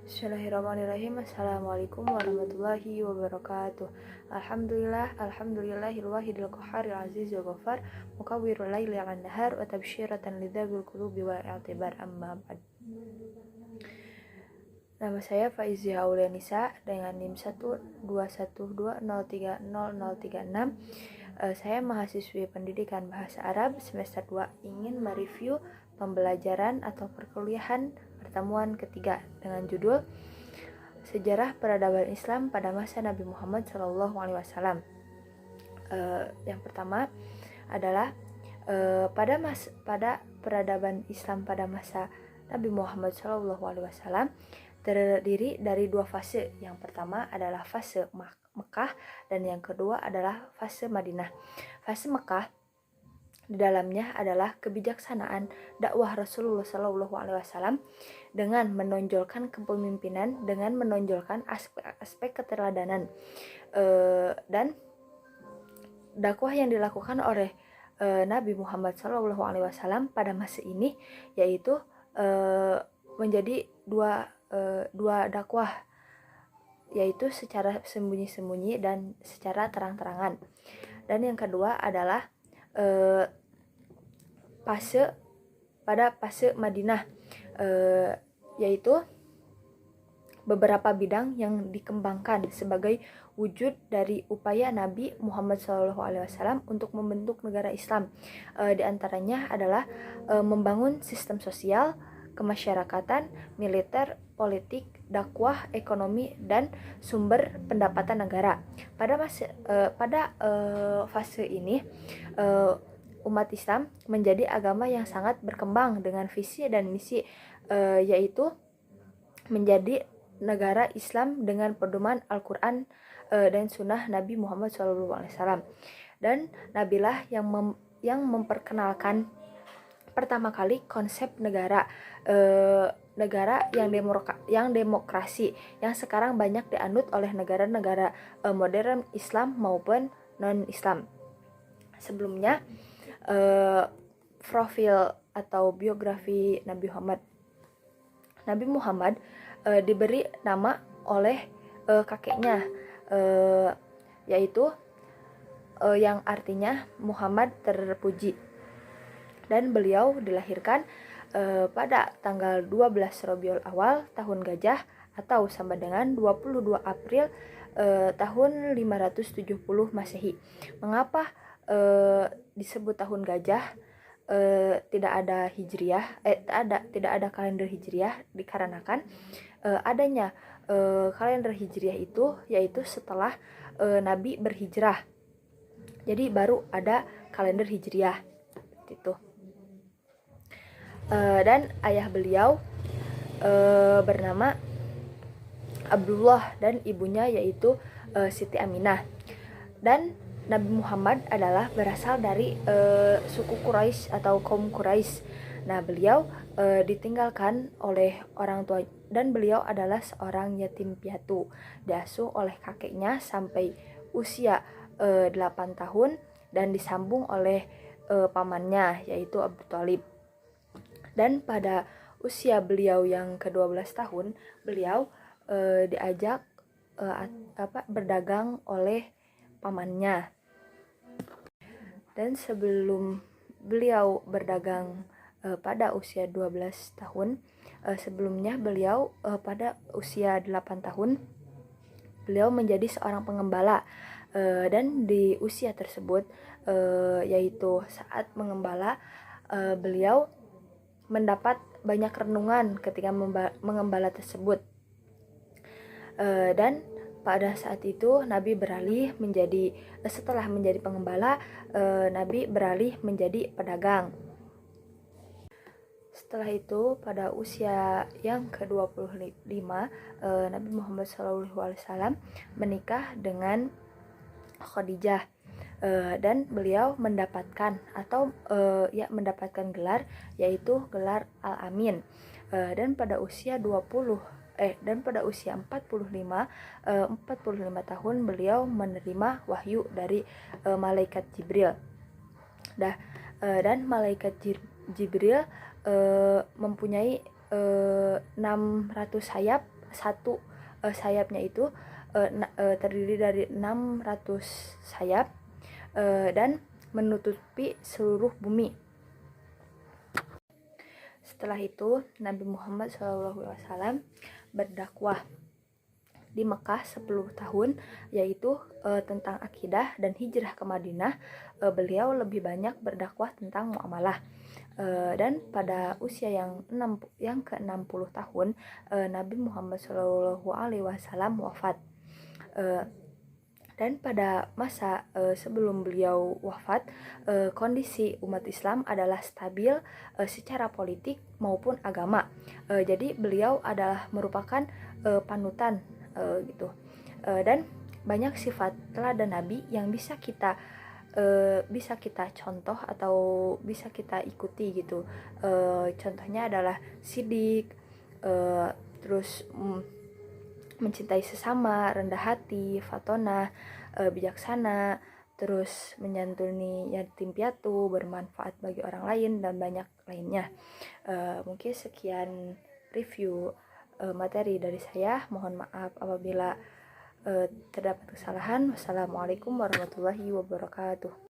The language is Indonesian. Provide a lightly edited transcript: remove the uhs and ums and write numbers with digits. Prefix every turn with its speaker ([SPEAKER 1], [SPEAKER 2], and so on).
[SPEAKER 1] Bismillahirrahmanirrahim. Assalamualaikum warahmatullahi wabarakatuh. Alhamdulillahil wahidil qahharil azizil ghafar mukawwirul laili 'alan nahar wa tabsyiratan lidzabil qulubi wal i'tibar amma ba'd. Nama saya Faizia Aulianisa dengan NIM 12120300036. Saya mahasiswi pendidikan bahasa Arab semester 2 ingin mereview pembelajaran atau perkuliahan pertemuan ketiga dengan judul Sejarah Peradaban Islam pada masa Nabi Muhammad SAW. Yang pertama adalah pada peradaban Islam pada masa Nabi Muhammad SAW terdiri dari dua fase. Yang pertama adalah fase Mekah dan yang kedua adalah fase Madinah. Fase Mekah di dalamnya adalah kebijaksanaan dakwah Rasulullah SAW dengan menonjolkan kepemimpinan, dengan menonjolkan aspek keteladanan dan dakwah yang dilakukan oleh Nabi Muhammad SAW pada masa ini yaitu menjadi dua dakwah, yaitu secara sembunyi-sembunyi dan secara terang-terangan. Dan yang kedua adalah pada fase Madinah, yaitu beberapa bidang yang dikembangkan sebagai wujud dari upaya Nabi Muhammad SAW untuk membentuk negara Islam. Di antaranya adalah membangun sistem sosial, kemasyarakatan, militer, politik, dakwah, ekonomi, dan sumber pendapatan negara. Pada fase ini umat Islam menjadi agama yang sangat berkembang dengan visi dan misi, yaitu menjadi negara Islam dengan pedoman Al-Quran dan Sunnah Nabi Muhammad SAW. Dan Nabilah yang memperkenalkan pertama kali konsep negara yang demokrasi yang sekarang banyak dianut oleh negara-negara modern Islam maupun non-Islam. Sebelumnya profil atau biografi Nabi Muhammad diberi nama oleh kakeknya, yaitu yang artinya Muhammad terpuji. Dan beliau dilahirkan pada tanggal 12 Rabiul Awal tahun Gajah atau sama dengan 22 April tahun 570 Masehi. Mengapa disebut tahun Gajah? Tidak ada Hijriah, tidak ada kalender Hijriah dikarenakan adanya kalender Hijriah itu yaitu setelah Nabi berhijrah. Jadi baru ada kalender Hijriah itu. Dan ayah beliau bernama Abdullah dan ibunya yaitu Siti Aminah. Dan Nabi Muhammad adalah berasal dari suku Quraisy atau kaum Quraisy. Nah, beliau ditinggalkan oleh orang tua dan beliau adalah seorang yatim piatu, diasuh oleh kakeknya sampai usia 8 tahun dan disambung oleh pamannya yaitu Abu Thalib. Dan pada usia beliau yang ke-12 tahun, beliau diajak berdagang oleh pamannya. Dan sebelum beliau berdagang pada usia 12 tahun, sebelumnya beliau pada usia 8 tahun, beliau menjadi seorang pengembala. Dan di usia tersebut, yaitu saat mengembala, beliau mendapat banyak renungan ketika mengembala tersebut. Dan pada saat itu Nabi setelah menjadi pengembala, Nabi beralih menjadi pedagang. Setelah itu pada usia yang ke-25, Nabi Muhammad SAW menikah dengan Khadijah. Dan beliau mendapatkan gelar yaitu gelar Al-Amin. Dan pada usia 45 tahun beliau menerima wahyu dari malaikat Jibril. Dan malaikat Jibril mempunyai 600 sayap satu sayapnya itu terdiri dari 600 sayap dan menutupi seluruh bumi. Setelah itu Nabi Muhammad SAW berdakwah di Mekah 10 tahun, yaitu tentang akidah, dan hijrah ke Madinah beliau lebih banyak berdakwah tentang muamalah. Dan pada usia yang ke-60 tahun Nabi Muhammad SAW wafat. Dan pada masa sebelum beliau wafat, kondisi umat Islam adalah stabil secara politik maupun agama. Jadi beliau adalah merupakan panutan gitu. Dan banyak sifat teladan Nabi yang bisa kita contoh atau bisa kita ikuti gitu. Contohnya adalah sidik, terus mencintai sesama, rendah hati, fatonah, bijaksana, terus menyantuni yatim piatu, bermanfaat bagi orang lain, dan banyak lainnya. Mungkin sekian review materi dari saya. Mohon maaf apabila terdapat kesalahan. Wassalamualaikum warahmatullahi wabarakatuh.